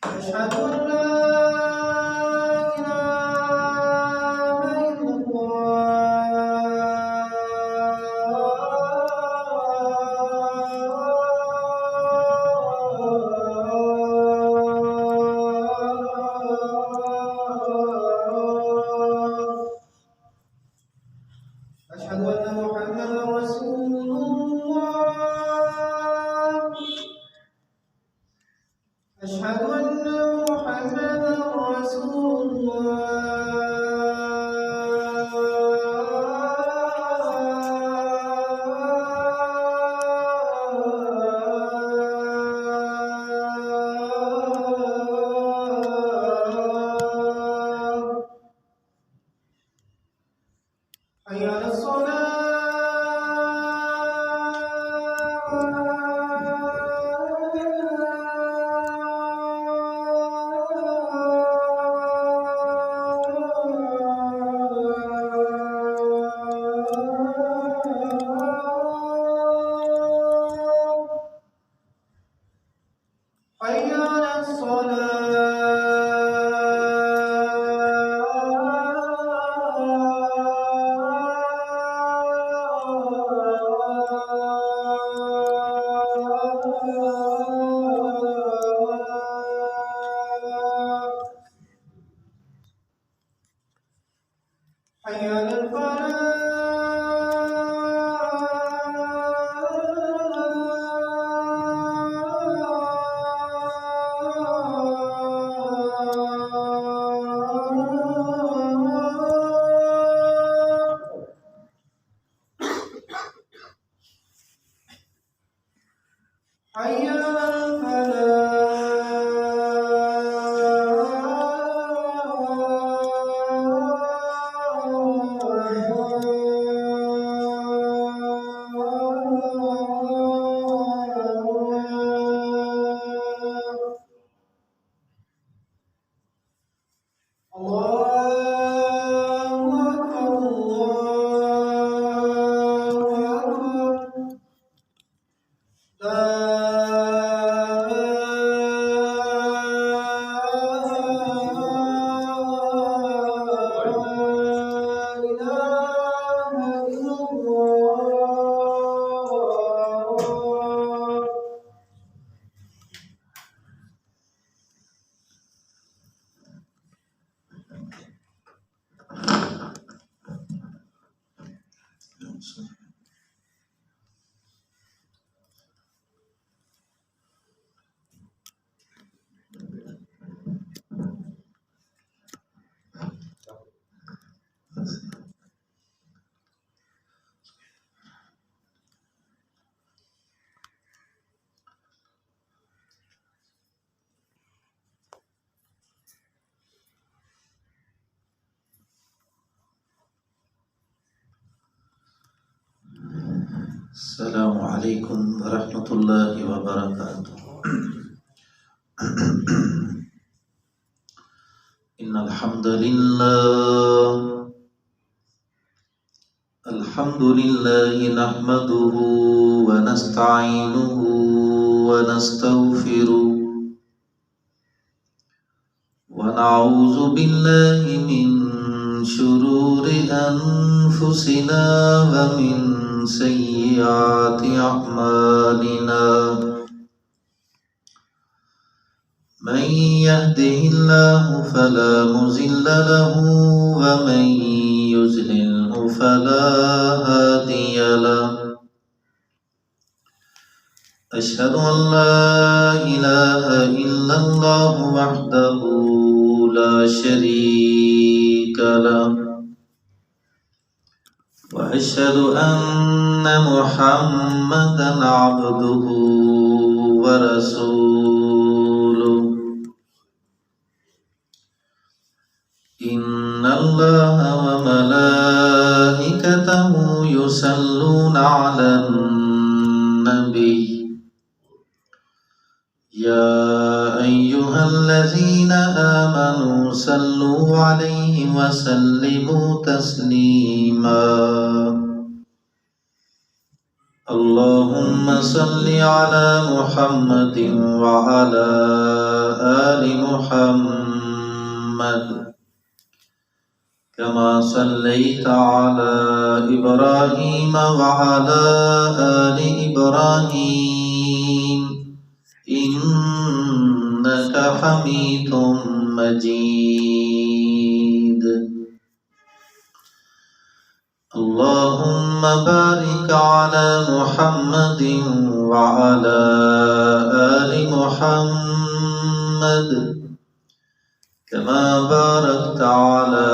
أشهد أن لا إله إلا الله. أشهد أن محمدا رسول الله. أشهد أن محمدا رسول الله. حي على الصلاة. حي على الصلاة. حي على الفلاح. حي على الفلاح. الله أكبر الله أكبر. لا إله إلا الله. السلام عليكم ورحمة الله وبركاته. إن الحمد لله نحمده ونستعينه ونستغفره ونعوذ بالله من شرور أنفسنا ومن سيئات أعمالنا. من يهده الله فلا مضل له ومن يضلله فلا هادي له. أشهد أن لا إله إلا الله وحده لا شريك له وأشهد أن محمدا عبده ورسوله. إن الله وملائكته يصلون على النبي يا أيها الذين آمنوا صلوا عليه وسلموا تسليما. اللهم صل على محمد وعلى آل آل محمد كما صليت على إبراهيم وعلى آل إبراهيم إنك حميد مجيد اللهم بارك على محمد وعلى آل محمد كما باركت على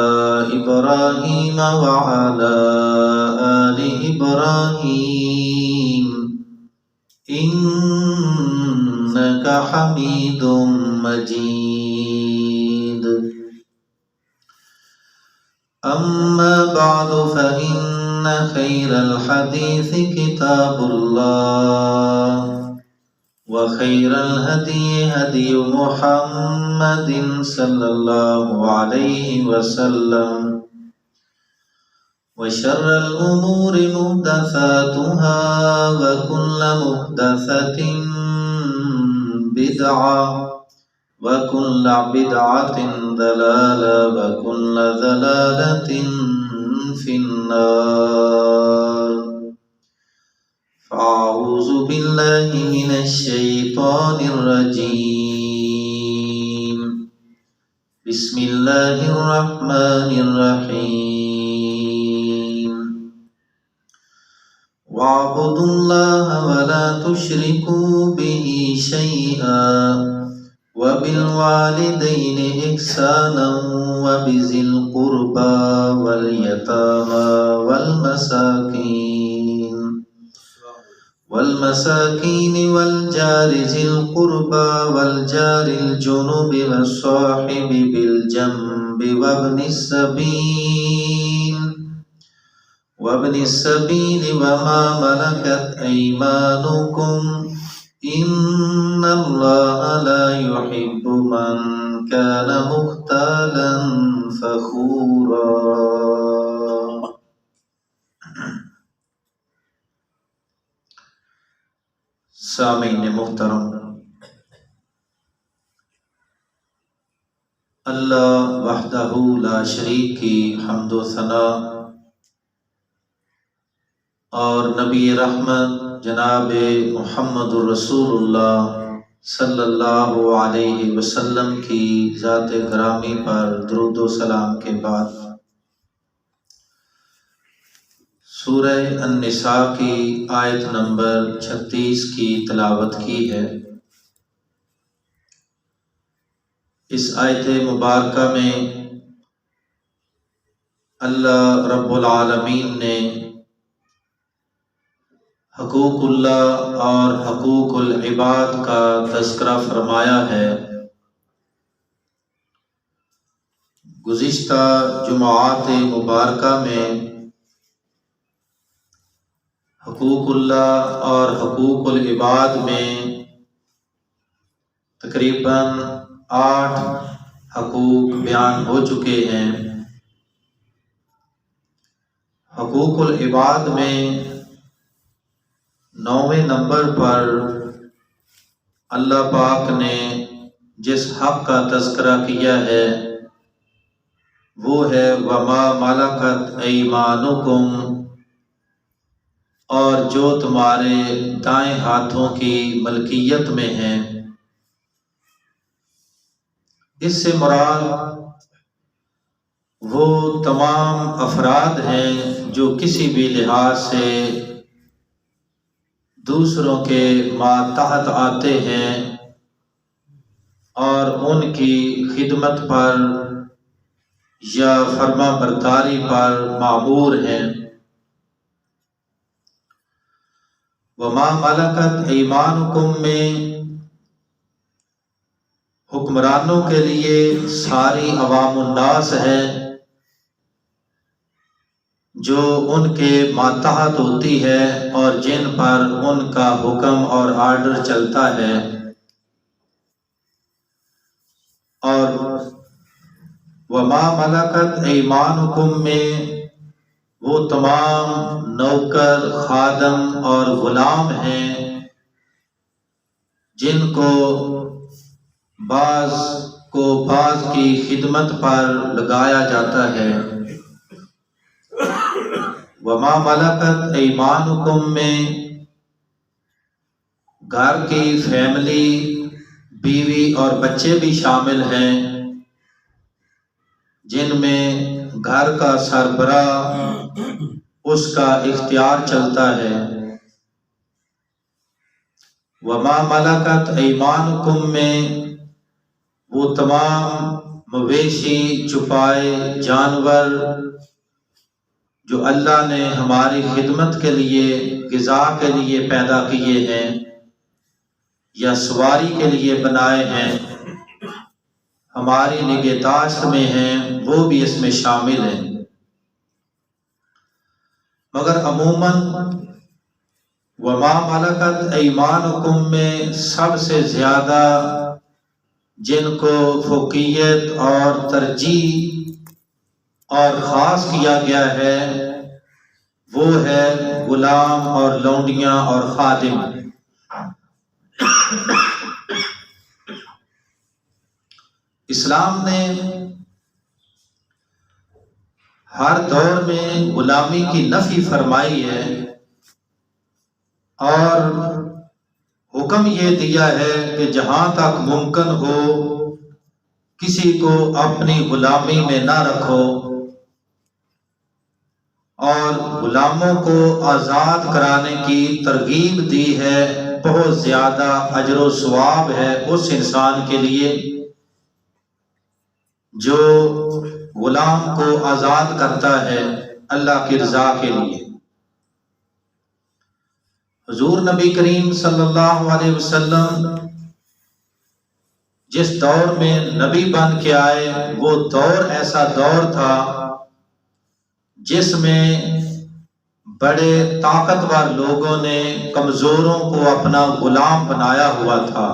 إبراهيم وعلى آل إبراهيم إنك حميد مجيد أما بعد فإن خير الحديث كتاب الله وخير الهدي هدي محمد صلى الله عليه وسلم وشر الأمور محدثاتها وكل محدثة بدعة وكل بدعة ضلالة وكل ضلالة في النار فأعوذ بالله من الشيطان الرجيم بسم الله الرحمن الرحيم واعبدوا الله ولا تشركوا به شيئا وبالوالدين إحسانا وبذي القربى واليتامى والمساكين والجار ذي القربى والجار الجنب والصاحب بالجنب وابن السبيل وما ملكت أيمانكم إن الله لا يحب من كان مختالا فخورا سامعین محترم، اللہ وحدہ لا شریک کی حمد و ثنا اور نبی رحمت جناب محمد الرسول اللہ صلی اللہ علیہ وسلم کی ذات گرامی پر درود و سلام کے بعد سورہ النساء کی آیت نمبر 36 کی تلاوت کی ہے۔ اس آیت مبارکہ میں اللہ رب العالمین نے حقوق اللہ اور حقوق العباد کا تذکرہ فرمایا ہے۔ گزشتہ جمعات مبارکہ میں حقوق اللہ اور حقوق العباد میں تقریباً 8 حقوق بیان ہو چکے ہیں۔ حقوق العباد میں 9ویں نمبر پر اللہ پاک نے جس حق کا تذکرہ کیا ہے وہ ہے وَمَا مَلَكَتْ أَيْمَانُكُمْ، اور جو تمہارے دائیں ہاتھوں کی ملکیت میں ہیں۔ اس سے مراد وہ تمام افراد ہیں جو کسی بھی لحاظ سے دوسروں کے ماتحت آتے ہیں اور ان کی خدمت پر یا فرما برداری پر مامور ہیں۔ وما ملکت ایمانکم میں حکمرانوں کے لیے ساری عوام الناس ہے جو ان کے ماتحت ہوتی ہے اور جن پر ان کا حکم اور آرڈر چلتا ہے، اور وما ملکت ایمانکم میں وہ تمام نوکر، خادم اور غلام ہیں جن کو بعض کو بعض کی خدمت پر لگایا جاتا ہے۔ وما ملکت ایمانکم میں گھر کی فیملی، بیوی اور بچے بھی شامل ہیں، جن میں گھر کا سربراہ اس کا اختیار چلتا ہے۔ وما ملکت ایمانکم میں وہ تمام مویشی چھپائے جانور جو اللہ نے ہماری خدمت کے لیے، غذا کے لیے پیدا کیے ہیں یا سواری کے لیے بنائے ہیں، ہماری نگہداشت میں ہیں، وہ بھی اس میں شامل ہیں۔ مگر عموماً وما ملکت ایمانکم میں سب سے زیادہ جن کو فوقیت اور ترجیح اور خاص کیا گیا ہے وہ ہے غلام اور لونڈیاں اور خادم۔ اسلام نے ہر دور میں غلامی کی نفی فرمائی ہے اور حکم یہ دیا ہے کہ جہاں تک ممکن ہو کسی کو اپنی غلامی میں نہ رکھو، اور غلاموں کو آزاد کرانے کی ترغیب دی ہے۔ بہت زیادہ اجر و ثواب ہے اس انسان کے لیے جو غلام کو آزاد کرتا ہے اللہ کی رضا کے لیے۔ حضور نبی کریم صلی اللہ علیہ وسلم جس دور میں نبی بن کے آئے وہ دور ایسا دور تھا جس میں بڑے طاقتور لوگوں نے کمزوروں کو اپنا غلام بنایا ہوا تھا،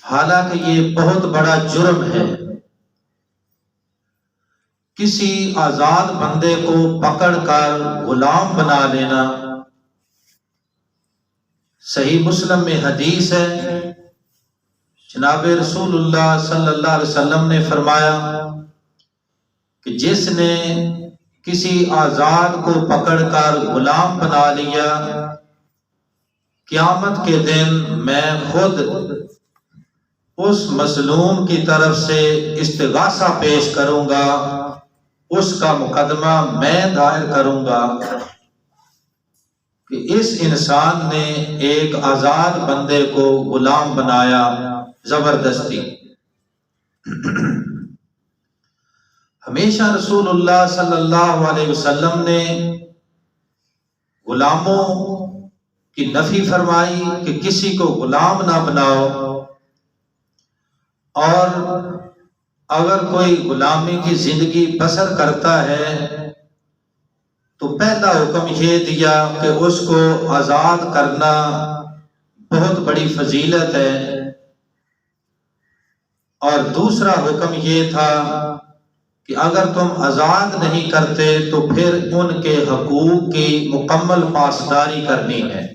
حالانکہ یہ بہت بڑا جرم ہے۔ کسی آزاد بندے کو پکڑ کر غلام بنا لینا۔ صحیح مسلم میں حدیث ہے، جناب رسول اللہ صلی اللہ علیہ وسلم نے فرمایا کہ جس نے کسی آزاد کو پکڑ کر غلام بنا لیا، قیامت کے دن میں خود اس مظلوم کی طرف سے استغاثہ پیش کروں گا، اس کا مقدمہ میں دائر کروں گا کہ اس انسان نے ایک آزاد بندے کو غلام بنایا زبردستی۔ ہمیشہ رسول اللہ صلی اللہ علیہ وسلم نے غلاموں کی نفی فرمائی کہ کسی کو غلام نہ بناؤ، اور اگر کوئی غلامی کی زندگی بسر کرتا ہے تو پہلا حکم یہ دیا کہ اس کو آزاد کرنا بہت بڑی فضیلت ہے، اور دوسرا حکم یہ تھا کہ اگر تم آزاد نہیں کرتے تو پھر ان کے حقوق کی مکمل پاسداری کرنی ہے۔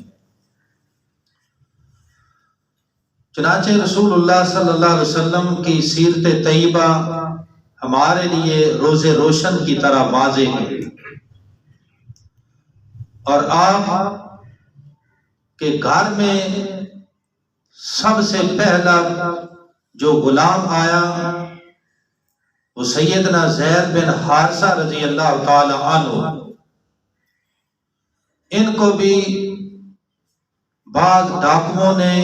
چنانچہ رسول اللہ صلی اللہ علیہ وسلم کی سیرت طیبہ ہمارے لیے روز روشن کی طرح واضح ہے، اور آپ کے گھر میں سب سے پہلا جو غلام آیا وہ سیدنا زید بن حارثہ رضی اللہ تعالی عنہ۔ ان کو بھی بعض ڈاکوؤں نے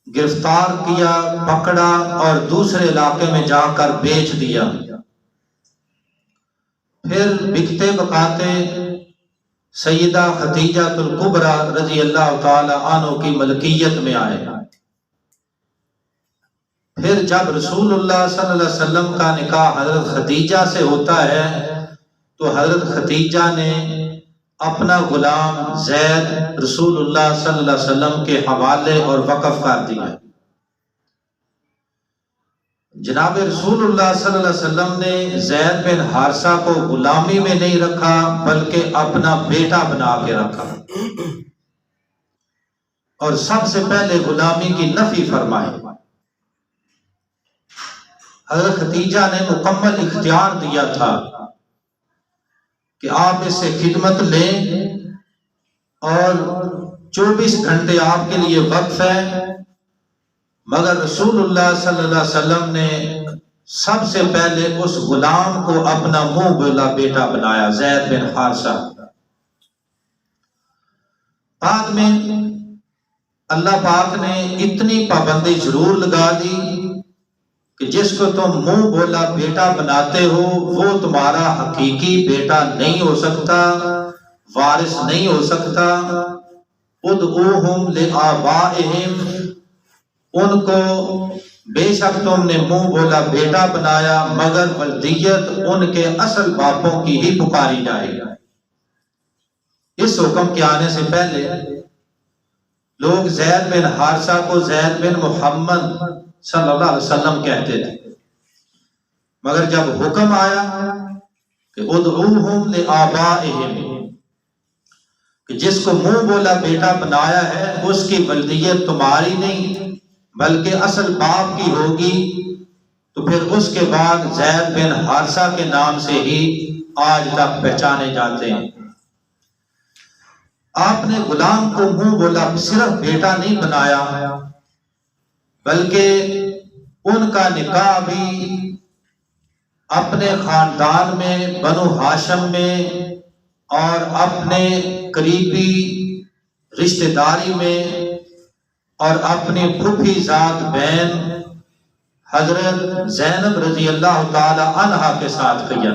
گرفتار کیا، پکڑا اور دوسرے علاقے میں جا کر بیچ دیا۔ پھر بکتے بکاتے سیدہ خدیجہ الکبریٰ رضی اللہ تعالی عنہ کی ملکیت میں آئے۔ پھر جب رسول اللہ صلی اللہ علیہ وسلم کا نکاح حضرت خدیجہ سے ہوتا ہے تو حضرت خدیجہ نے اپنا غلام زید رسول اللہ صلی اللہ علیہ وسلم کے حوالے اور وقف کر دیا۔ جناب رسول اللہ صلی اللہ علیہ وسلم نے زید بن حارثہ کو غلامی میں نہیں رکھا بلکہ اپنا بیٹا بنا کے رکھا۔ اور سب سے پہلے غلامی کی نفی فرمائی۔ حضرت خدیجہ نے مکمل اختیار دیا تھا کہ آپ اس سے خدمت لیں اور 24 گھنٹے آپ کے لیے وقف ہے، مگر رسول اللہ صلی اللہ علیہ وسلم نے سب سے پہلے اس غلام کو اپنا منہ بولا بیٹا بنایا، زید بن حارثہ۔ بعد میں اللہ پاک نے اتنی پابندی ضرور لگا دی کہ جس کو تم منہ بولا بیٹا بناتے ہو وہ تمہارا حقیقی بیٹا نہیں ہو سکتا، وارث نہیں ہو سکتا۔ ادعوہم لآبائہم، ان کو بے شک تم نے منہ بولا بیٹا بنایا، مگر ولدیت ان کے اصل باپوں کی ہی پکاری جائے گا۔ اس حکم کے آنے سے پہلے لوگ زید بن حارثہ کو زید بن محمد صلی اللہ علیہ وسلم کہتے تھے، مگر جب حکم آیا کہ ادعوہم لآبائہم، کہ جس کو منہ بولا بیٹا بنایا ہے اس کی ولدیت تمہاری نہیں بلکہ اصل باپ کی ہوگی، تو پھر اس کے بعد زید بن حارثہ کے نام سے ہی آج تک پہچانے جاتے ہیں۔ آپ نے غلام کو منہ بولا صرف بیٹا نہیں بنایا، بلکہ ان کا نکاح بھی اپنے خاندان میں بنو ہاشم میں اور اپنے قریبی رشتہ داری میں اور اپنی پھوپھی ذات بہن حضرت زینب رضی اللہ تعالی عنہا کے ساتھ کیا۔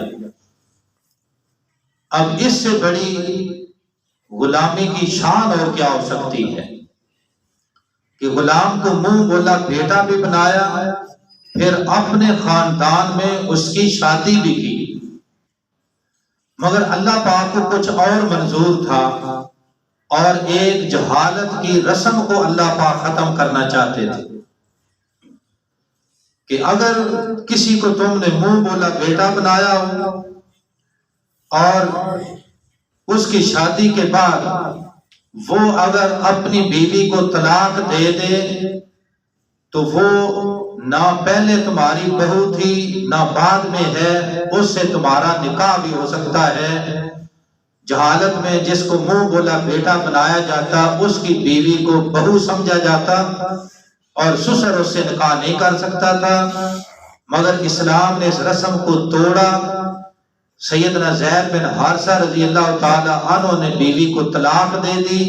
اب اس سے بڑی غلامی کی شان اور کیا ہو سکتی ہے کہ غلام کو منہ بولا بیٹا بھی بنایا، پھر اپنے خاندان میں اس کی شادی بھی کی۔ مگر اللہ پاک کو کچھ اور منظور تھا اور ایک جہالت کی رسم کو اللہ پاک ختم کرنا چاہتے تھے کہ اگر کسی کو تم نے منہ بولا بیٹا بنایا ہو اور اس کی شادی کے بعد وہ اگر اپنی بیوی کو طلاق دے دے تو وہ نہ پہلے تمہاری بہو تھی نہ بعد میں ہے، اس سے تمہارا نکاح بھی ہو سکتا ہے۔ جہالت میں جس کو منہ بولا بیٹا بنایا جاتا اس کی بیوی کو بہو سمجھا جاتا اور سسر اس سے نکاح نہیں کر سکتا تھا، مگر اسلام نے اس رسم کو توڑا۔ سیدنا زید بن حارثہ رضی اللہ تعالی عنہ نے بیوی کو طلاق دے دی،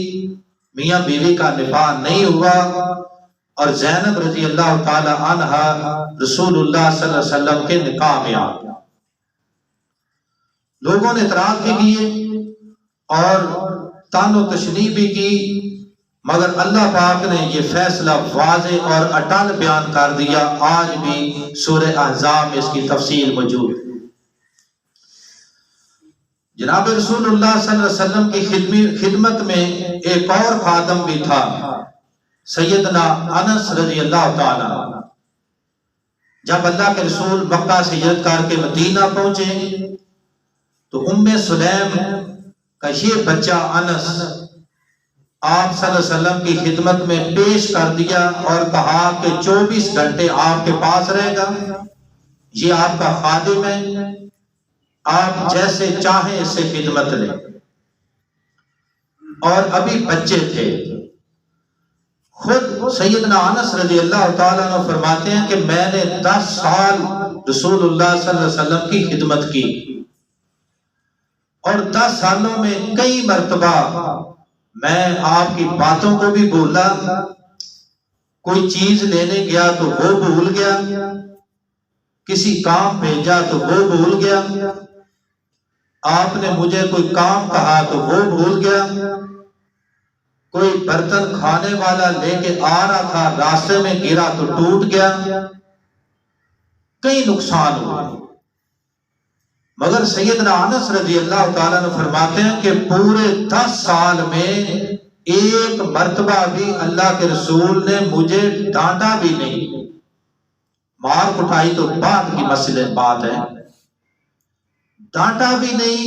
میاں بیوی کا نکاح نہیں ہوا، اور زینب رضی اللہ تعالی عنہا رسول اللہ صلی اللہ علیہ وسلم کے نکاح میں آ گیا۔ لوگوں نے اعتراض بھی کیے اور طعن و تشنیع بھی کی، مگر اللہ پاک نے یہ فیصلہ واضح اور اٹل بیان کر دیا۔ آج بھی سورہ احزاب میں اس کی تفصیل موجود ہے۔ جناب رسول اللہ صلی اللہ علیہ وسلم کی خدمت میں ایک اور خادم بھی تھا، سیدنا انس رضی اللہ تعالی عنہ۔ جب اللہ کے رسول مکہ سے ہجرت کر کے مدینہ پہنچے تو ام سلیم کا یہ بچہ انس آپ صلی اللہ علیہ وسلم کی خدمت میں پیش کر دیا اور کہا کہ 24 گھنٹے آپ کے پاس رہے گا، یہ آپ کا خادم ہے، آپ جیسے چاہیں اس سے خدمت لیں۔ اور ابھی بچے تھے۔ خود سیدنا انس رضی اللہ تعالیٰ عنہ فرماتے ہیں کہ میں نے 10 سال رسول اللہ صلی اللہ علیہ وسلم کی خدمت کی، اور 10 سالوں میں کئی مرتبہ میں آپ کی باتوں کو بھی بھولا، کوئی چیز لینے گیا تو وہ بھول گیا، کسی کام بھیجا تو وہ بھول گیا، آپ نے مجھے کوئی کام کہا تو وہ بھول گیا، کوئی برتن کھانے والا لے کے آ رہا تھا راستے میں گرا تو ٹوٹ گیا، کئی نقصان ہوئے۔ مگر سیدنا انس رضی اللہ تعالیٰ نے فرماتے ہیں کہ پورے 10 سال میں ایک مرتبہ بھی اللہ کے رسول نے مجھے ڈانٹا بھی نہیں، مار کٹائی تو بعد کی مسئلہ بات ہے، ڈانٹا بھی نہیں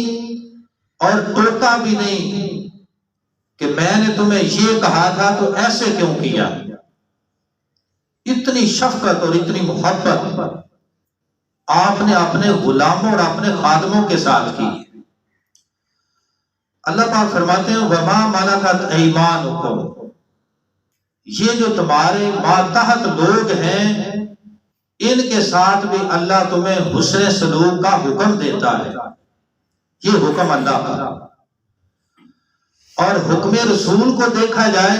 اور ٹوکا بھی نہیں، کہ میں نے تمہیں یہ کہا تھا تو ایسے کیوں کیا؟ اتنی شفقت اور اتنی محبت آپ نے اپنے غلاموں اور اپنے خادموں کے ساتھ کی۔ اللہ پاک فرماتے ہیں وَمَا مَلَكَتْ أَيْمَانُكُمْ، یہ جو تمہارے ماتحت لوگ ہیں ان کے ساتھ بھی اللہ تمہیں حسن سلوک کا حکم دیتا ہے۔ یہ حکم اللہ کا، اور حکم رسول کو دیکھا جائے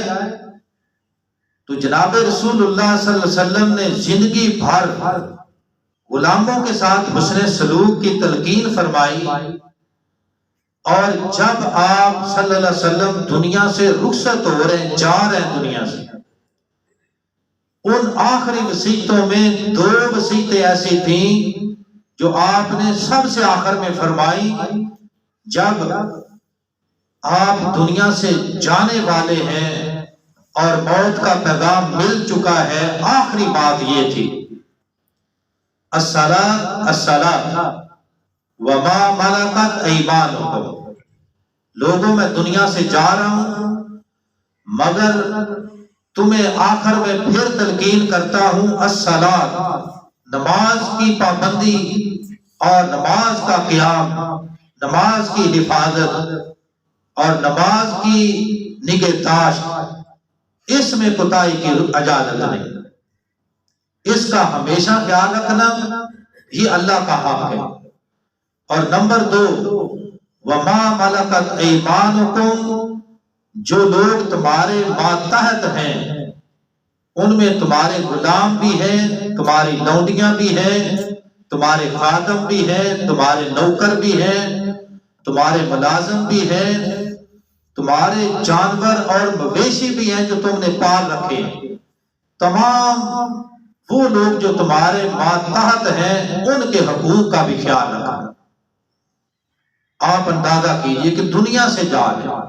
تو جناب رسول اللہ صلی اللہ علیہ وسلم نے زندگی بھر غلاموں کے ساتھ حسن سلوک کی تلقین فرمائی، اور جب آپ صلی اللہ علیہ وسلم دنیا سے رخصت ہو رہے ہیں، جا رہے ہیں دنیا سے، ان آخری وصیتوں میں 2 وصیتیں ایسی تھیں جو آپ نے سب سے آخر میں فرمائی جب آپ دنیا سے جانے والے ہیں اور موت کا پیغام مل چکا ہے۔ آخری بات یہ تھی الصلاۃ الصلاۃ وما ملکت ایمانکم، لوگوں میں دنیا سے جا رہا ہوں مگر تمہیں آخر میں پھر تلقین کرتا ہوں الصلاۃ، نماز کی پابندی اور نماز کا قیام، نماز کی حفاظت اور نماز کی نگہداشت، اس میں کوتاہی کی اجازت نہیں، اس کا ہمیشہ خیال رکھنا یہ اللہ کا حق ہے۔ اور نمبر 2 وما ملکت ایمانکم، جو لوگ تمہارے ماتحت ہیں ان میں تمہارے غلام بھی ہیں، تمہاری لونڈیاں بھی ہیں، تمہارے خادم بھی ہیں، تمہارے نوکر بھی ہیں، تمہارے ملازم بھی ہیں، تمہارے جانور اور مویشی بھی ہیں جو تم نے پال رکھے ہیں، تمام وہ لوگ جو تمہارے ماتحت ہیں ان کے حقوق کا بھی خیال رکھنا۔ آپ اندازہ کیجئے کہ دنیا سے جا رہے ہیں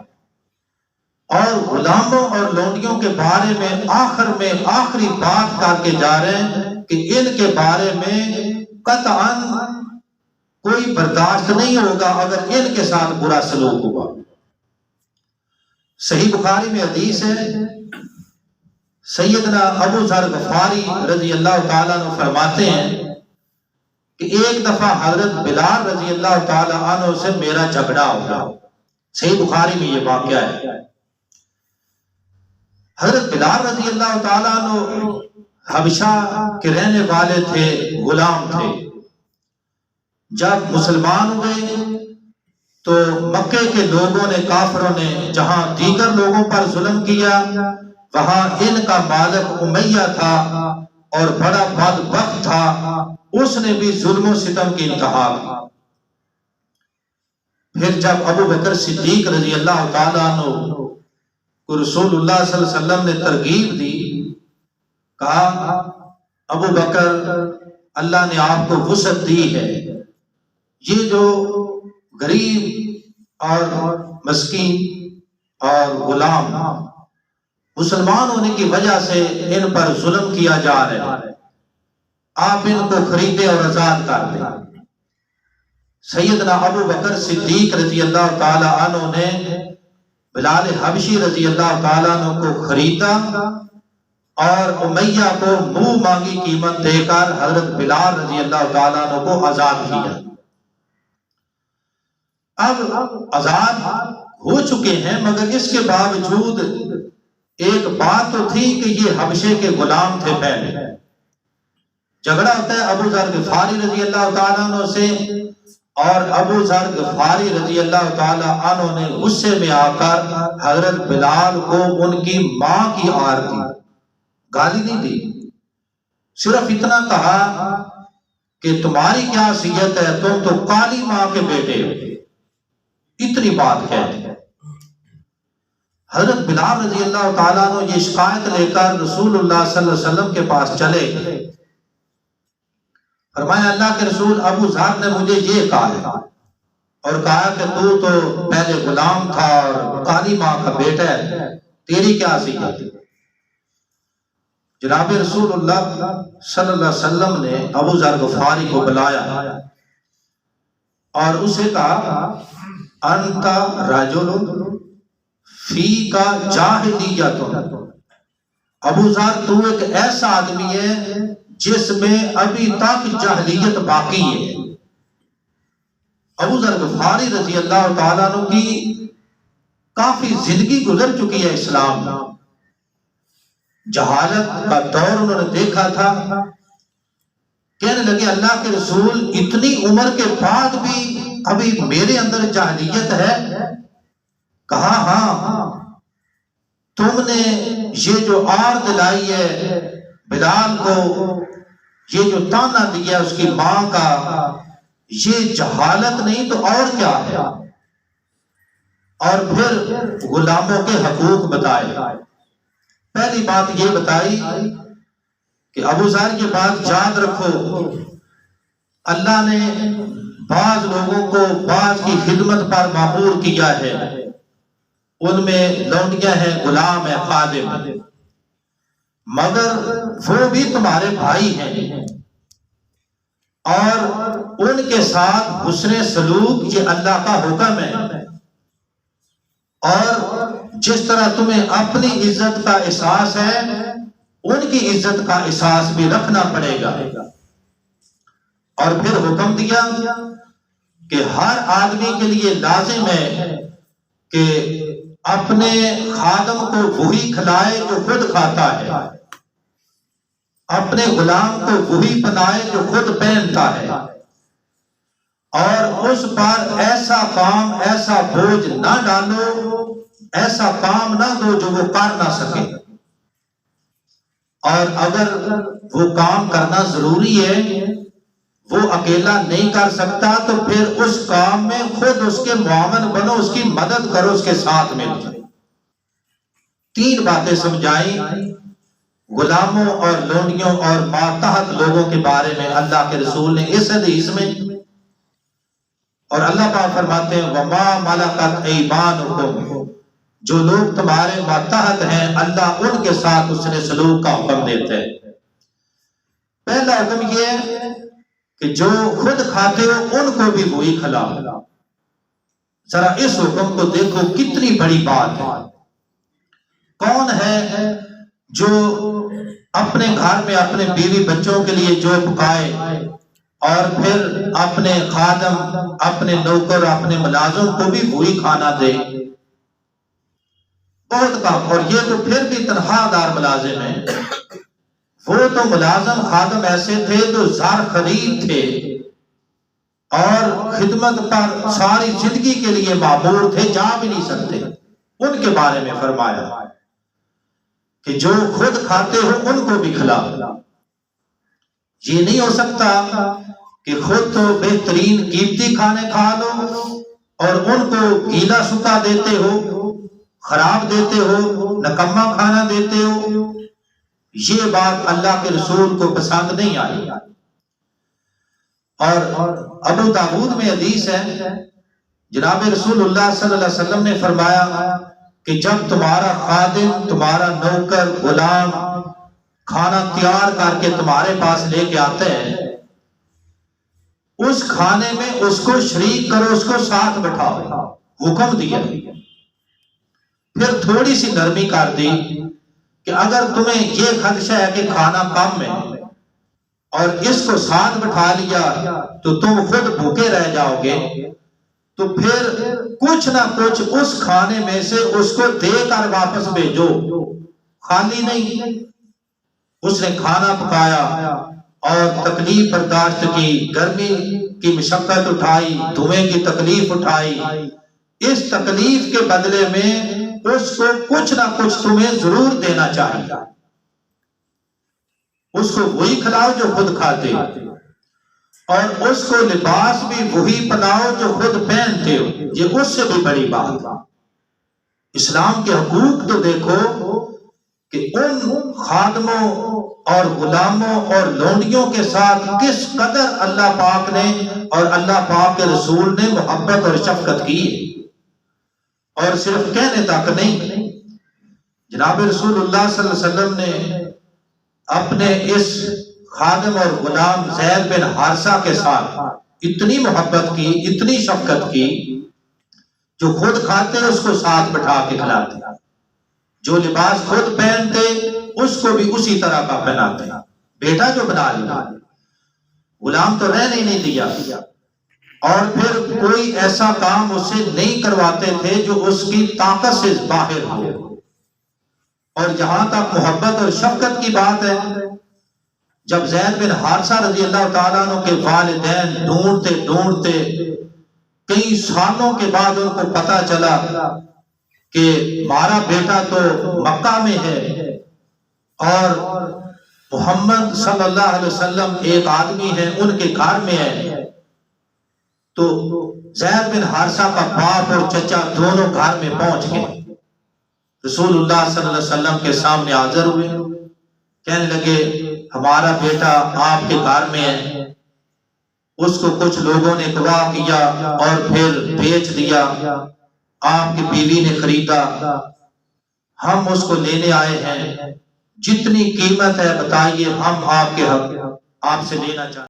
اور غلاموں اور لونڈیوں کے بارے میں آخر میں آخری بات کر کے جا رہے ہیں کہ ان کے بارے میں قطعاً کوئی برداشت نہیں ہوگا اگر ان کے ساتھ برا سلوک ہوا۔ صحیح بخاری میں حدیث ہے، سیدنا ابو ذر غفاری رضی اللہ تعالیٰ عنہ فرماتے ہیں کہ ایک دفعہ حضرت بلال رضی اللہ تعالیٰ عنہ سے میرا جھگڑا ہو گیا۔ صحیح بخاری میں یہ واقعہ ہے۔ حضرت بلال رضی اللہ تعالیٰ عنہ حبشہ کے رہنے والے تھے، غلام تھے۔ جب مسلمان ہوئے تو مکے کے لوگوں نے، کافروں نے جہاں دیگر لوگوں پر ظلم کیا وہاں ان کا مالک امیہ تھا اور بڑا بدبخت تھا، اس نے بھی ظلم و ستم کی انتہا کی۔ پھر جب ابو بکر صدیق رضی اللہ تعالیٰ عنہ کو رسول اللہ صلی اللہ علیہ وسلم نے ترغیب دی، کہا ابو بکر اللہ نے آپ کو وسعت دی ہے، یہ جو غریب اور مسکین اور غلام مسلمان ہونے کی وجہ سے ان پر ظلم کیا جا رہا ہے، آپ ان کو خریدے اور آزاد کر دیں۔ سیدنا ابو بکر صدیق رضی اللہ تعالی عنہ نے بلال حبشی رضی اللہ تعالیٰ عنہ کو خریدا اور امیہ کو منہ مانگی قیمت دے کر حضرت بلال رضی اللہ تعالیٰ عنہ کو آزاد کیا۔ اب آزاد ہو چکے ہیں مگر اس کے باوجود ایک بات تو تھی کہ یہ حبشے کے غلام تھے۔ پہلے جھگڑا ہوتا ہے ابو ذر غفاری رضی اللہ تعالیٰ عنہ سے، اور ابو ذر غفاری رضی اللہ تعالیٰ عنہ نے غصے میں آ کر حضرت بلال کو ان کی ماں کی آر دی، گالی نہیں دی، صرف اتنا کہا کہ تمہاری کیا حیثیت ہے، تم تو کالی ماں کے بیٹے ہو، اتنی بات کہہ دی۔ حضرت بلال رضی اللہ تعالیٰ عنہ یہ شکایت لے کر رسول اللہ صلی اللہ علیہ وسلم کے پاس چلے، فرمایا اللہ کے رسول ابو ذر نے مجھے یہ کہا ہے اور کہا کہ تو پہلے غلام تھا اور کالی ماں کا بیٹا ہے، تیری کیا حیثیت ہے؟ جناب رسول اللہ صلی اللہ علیہ وسلم نے ابو ذر غفاری کو بلایا اور اسے کہا انت رجل فی کا جاہلیت، ابو ذر تو ایک ایسا آدمی ہے جس میں ابھی تک جاہلیت باقی ہے۔ ابو ذر غفاری رضی اللہ تعالیٰ عنہ کی کافی زندگی گزر چکی ہے اسلام میں، جہالت کا دور انہوں نے دیکھا تھا، کہنے لگے اللہ کے رسول اتنی عمر کے بعد بھی ابھی میرے اندر جاہلیت ہے؟ کہا ہاں، تم نے یہ جو آر دلائی ہے بلال کو، یہ جو تانا دیا اس کی ماں کا، یہ جہالت نہیں تو اور کیا ہے؟ اور پھر غلاموں کے حقوق بتائے۔ پہلی بات یہ بتائی کہ ابو ذر یہ بات یاد رکھو، اللہ نے بعض لوگوں کو بعض کی خدمت پر مامور کیا ہے، ان میں لونڈیاں ہیں، غلام ہیں، خادم، مگر وہ بھی تمہارے بھائی ہیں، اور ان کے ساتھ حسن سلوک یہ اللہ کا حکم ہے، اور جس طرح تمہیں اپنی عزت کا احساس ہے ان کی عزت کا احساس بھی رکھنا پڑے گا۔ اور پھر حکم دیا کہ ہر آدمی کے لیے لازم ہے کہ اپنے خادم کو وہی کھلائے جو خود کھاتا ہے، اپنے غلام کو وہی پہنائے جو خود پہنتا ہے، اور اس پر ایسا کام، ایسا بوجھ نہ ڈالو، ایسا کام نہ دو جو وہ کر نہ سکے، اور اگر وہ کام کرنا ضروری ہے، وہ اکیلا نہیں کر سکتا، تو پھر اس کام میں خود اس کے معاون بنو، اس کی مدد کرو، اس کے ساتھ مل جائے۔ تین باتیں سمجھائیں غلاموں اور لونڈیوں اور ماتحت لوگوں کے بارے میں اللہ کے رسول نے اس حدیث میں، اور اللہ پاک فرماتے ہیں وَمَا مَلَكَتْ أَيْمَانُكُمْ، جو لوگ تمہارے ماتحت ہیں اللہ ان کے ساتھ حسن سلوک کا حکم دیتے ہیں۔ پہلا حکم یہ ہے کہ جو خود کھاتے ہو ان کو بھی وہی کھلاؤ۔ ذرا اس حکم کو دیکھو کتنی بڑی بات ہے۔ کون ہے جو اپنے گھر میں اپنے بیوی بچوں کے لیے جو پکائے اور پھر اپنے خادم، اپنے نوکر، اپنے ملازم کو بھی وہی کھانا دے؟ بہت کم۔ اور یہ تو پھر بھی تنخواہ دار ملازم ہیں، وہ تو ملازم خادم ایسے تھے جو زر خرید تھے اور خدمت پر ساری زندگی کے لیے مامور تھے، جا بھی نہیں سکتے۔ ان کے بارے میں فرمایا کہ جو خود کھاتے ہو ان کو بھی کھلاؤ۔ یہ نہیں ہو سکتا کہ خود تو بہترین قیمتی کھانے کھا لو اور ان کو گیلا سکا دیتے ہو، خراب دیتے ہو، نکما کھانا دیتے ہو۔ یہ بات اللہ کے رسول کو پسند نہیں آئی۔ اور ابو داؤد میں حدیث ہے، جناب رسول اللہ صلی اللہ علیہ وسلم نے فرمایا کہ جب تمہارا خادم، تمہارا نوکر، غلام کھانا تیار کر کے تمہارے پاس لے کے آتے ہیں، اس کھانے میں اس کو شریک کرو، اس کو ساتھ بٹھاؤ، حکم دیا۔ پھر تھوڑی سی نرمی کر دی کہ اگر تمہیں یہ خدشہ ہے کہ کھانا کم ہے اور اس کو ساتھ بٹھا لیا تو تم خود بھوکے رہ جاؤ گے، تو پھر کچھ نہ کچھ اس کھانے میں سے اس کو دے کر واپس بھیجو، خالی نہیں۔ اس نے کھانا پکایا اور تکلیف برداشت کی، گرمی کی مشقت اٹھائی، دھویں کی تکلیف اٹھائی، اس تکلیف کے بدلے میں اس کو کچھ نہ کچھ تمہیں ضرور دینا چاہیے۔ اس کو وہی کھلاؤ جو خود کھاتے، اور اس کو لباس بھی وہی پہناؤ جو خود پہنتے ہو۔ یہ اس سے بھی بڑی بات ہے۔ اسلام کے حقوق تو دیکھو کہ ان خادموں اور غلاموں اور لونڈیوں کے ساتھ کس قدر اللہ پاک نے اور اللہ پاک کے رسول نے محبت اور شفقت کی ہے، اور صرف کہنے تک نہیں۔ جناب رسول اللہ صلی اللہ علیہ وسلم نے اپنے اس خادم اور غلام زید بن حارثہ کے ساتھ اتنی محبت کی، اتنی شفقت کی جو خود کھاتے اس کو ساتھ بٹھا کے کھلاتے، جو لباس خود پہنتے اس کو بھی اسی طرح کا پہناتے، بیٹا جو بنا لیا، غلام تو رہنے نہیں دیا، اور پھر کوئی ایسا کام اس سے نہیں کرواتے تھے جو اس کی طاقت سے باہر ہو۔ اور جہاں تک محبت اور شفقت کی بات ہے، جب زید بن حارثہ رضی اللہ تعالیٰ عنہ کے والدین ڈھونڈتے ڈھونڈتے کئی سالوں کے بعد ان کو پتا چلا کہ ہمارا بیٹا تو مکہ میں ہے اور محمد صلی اللہ علیہ وسلم ایک آدمی ہے ان کے گھر میں ہے، تو زید بن حارثہ کا باپ اور چچا دونوں گھر میں پہنچ گئے، رسول اللہ صلی اللہ علیہ وسلم کے سامنے حاضر ہوئے، کہنے لگے ہمارا بیٹا آپ کے گھر میں ہے، اس کو کچھ لوگوں نے اغوا کیا اور پھر بیچ دیا، آپ کی بیوی نے خریدا، ہم اس کو لینے آئے ہیں، جتنی قیمت ہے بتائیے، ہم آپ کے حق آپ سے لینا چاہتے ہیں۔